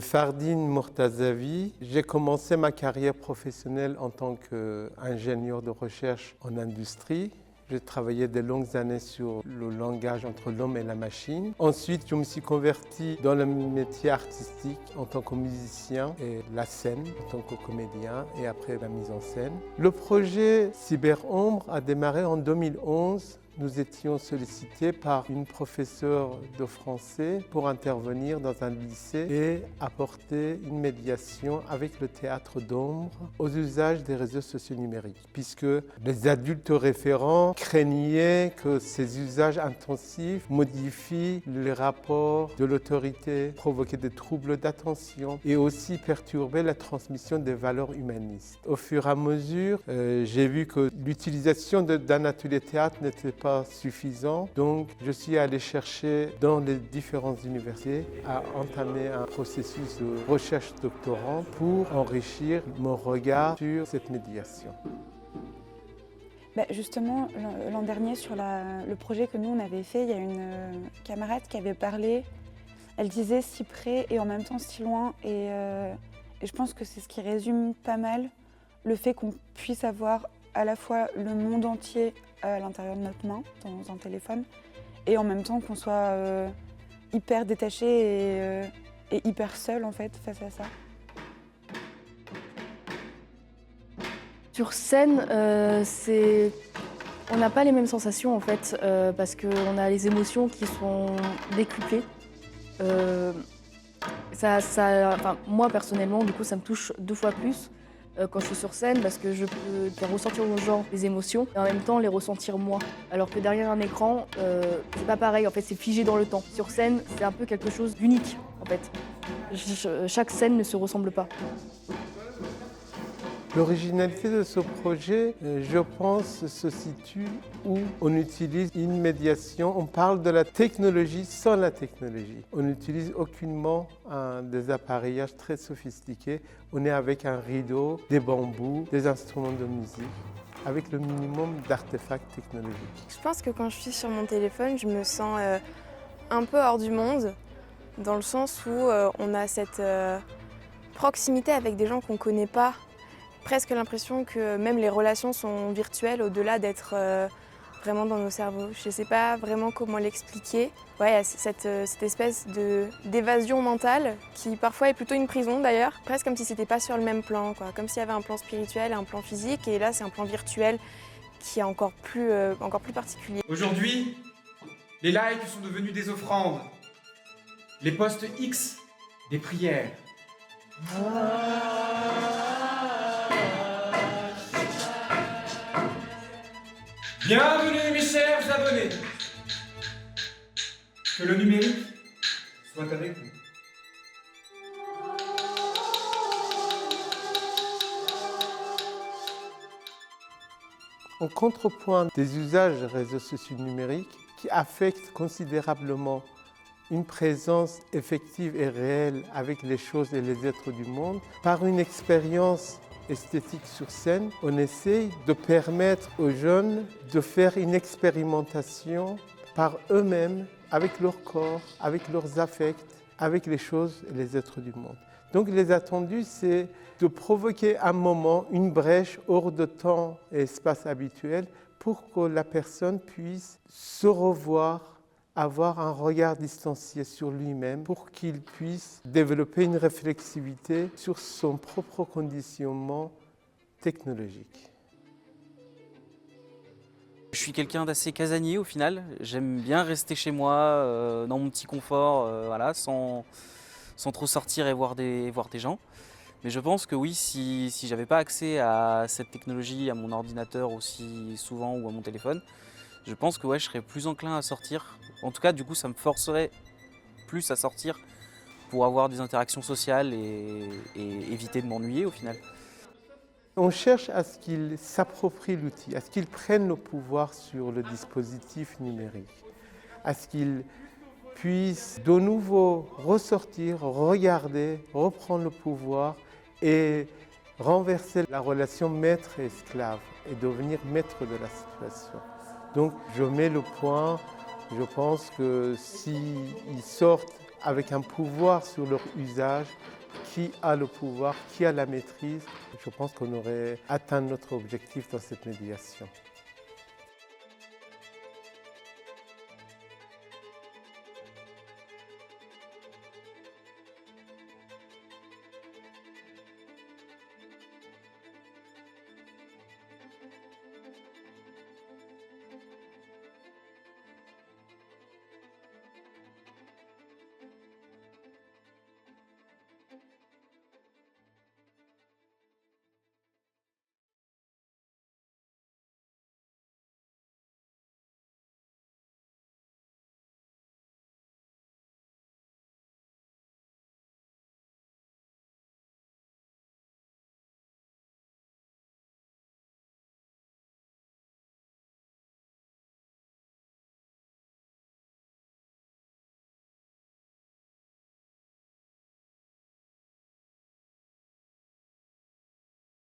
Fardine Mortazavi. J'ai commencé ma carrière professionnelle en tant qu'ingénieur de recherche en industrie. J'ai travaillé de longues années sur le langage entre l'homme et la machine. Ensuite, je me suis converti dans le métier artistique en tant que musicien et la scène en tant que comédien et après la mise en scène. Le projet Cyberombre a démarré en 2011. Nous étions sollicités par une professeure de français pour intervenir dans un lycée et apporter une médiation avec le théâtre d'ombre aux usages des réseaux sociaux numériques, puisque les adultes référents craignaient que ces usages intensifs modifient les rapports de l'autorité, provoquaient des troubles d'attention et aussi perturbaient la transmission des valeurs humanistes. Au fur et à mesure, j'ai vu que l'utilisation d'un atelier théâtre n'était pas suffisant, donc je suis allé chercher dans les différentes universités à entamer un processus de recherche doctorant pour enrichir mon regard sur cette médiation. Justement, l'an dernier, sur le projet que nous on avait fait, il y a une camarade qui avait parlé, elle disait si près et en même temps si loin, et je pense que c'est ce qui résume pas mal le fait qu'on puisse avoir à la fois le monde entier à l'intérieur de notre main, dans un téléphone, et en même temps qu'on soit hyper détaché et hyper seul en fait face à ça. Sur scène, on n'a pas les mêmes sensations en fait, parce qu'on a les émotions qui sont décuplées. Moi personnellement, du coup, ça me touche 2 fois plus quand je suis sur scène, parce que je peux faire ressentir aux gens les émotions et en même temps les ressentir moi. Alors que derrière un écran, c'est pas pareil, en fait, c'est figé dans le temps. Sur scène, c'est un peu quelque chose d'unique en fait. Chaque scène ne se ressemble pas. L'originalité de ce projet, je pense, se situe où on utilise une médiation, on parle de la technologie sans la technologie. On n'utilise aucunement des appareillages très sophistiqués. On est avec un rideau, des bambous, des instruments de musique, avec le minimum d'artefacts technologiques. Je pense que quand je suis sur mon téléphone, je me sens un peu hors du monde, dans le sens où on a cette proximité avec des gens qu'on ne connaît pas. Presque l'impression que même les relations sont virtuelles au-delà d'être vraiment dans nos cerveaux. Je ne sais pas vraiment comment l'expliquer. Ouais, il y a cette espèce d'évasion mentale qui parfois est plutôt une prison d'ailleurs. Presque comme si c'était pas sur le même plan, quoi. Comme s'il y avait un plan spirituel et un plan physique, et là c'est un plan virtuel qui est encore plus particulier. Aujourd'hui, les likes sont devenus des offrandes. Les posts X, des prières. Bienvenue mes chers abonnés. Que le numérique soit avec vous. En contrepoint des usages des réseaux sociaux numériques qui affectent considérablement une présence effective et réelle avec les choses et les êtres du monde, par une expérience esthétique sur scène, on essaye de permettre aux jeunes de faire une expérimentation par eux-mêmes, avec leur corps, avec leurs affects, avec les choses et les êtres du monde. Donc les attendus, c'est de provoquer un moment, une brèche hors de temps et espace habituel pour que la personne puisse se revoir, avoir un regard distancié sur lui-même pour qu'il puisse développer une réflexivité sur son propre conditionnement technologique. Je suis quelqu'un d'assez casanier au final. J'aime bien rester chez moi, dans mon petit confort, voilà, sans trop sortir et voir des gens. Mais je pense que oui, si j'avais pas accès à cette technologie, à mon ordinateur aussi souvent ou à mon téléphone, je pense que ouais, je serais plus enclin à sortir. En tout cas, du coup, ça me forcerait plus à sortir pour avoir des interactions sociales et éviter de m'ennuyer au final. On cherche à ce qu'ils s'approprient l'outil, à ce qu'ils prennent le pouvoir sur le dispositif numérique, à ce qu'ils puissent de nouveau ressortir, regarder, reprendre le pouvoir et renverser la relation maître-esclave et devenir maître de la situation. Donc je mets le point, je pense que s'ils sortent avec un pouvoir sur leur usage. Qui a le pouvoir, qui a la maîtrise? Je pense qu'on aurait atteint notre objectif dans cette médiation.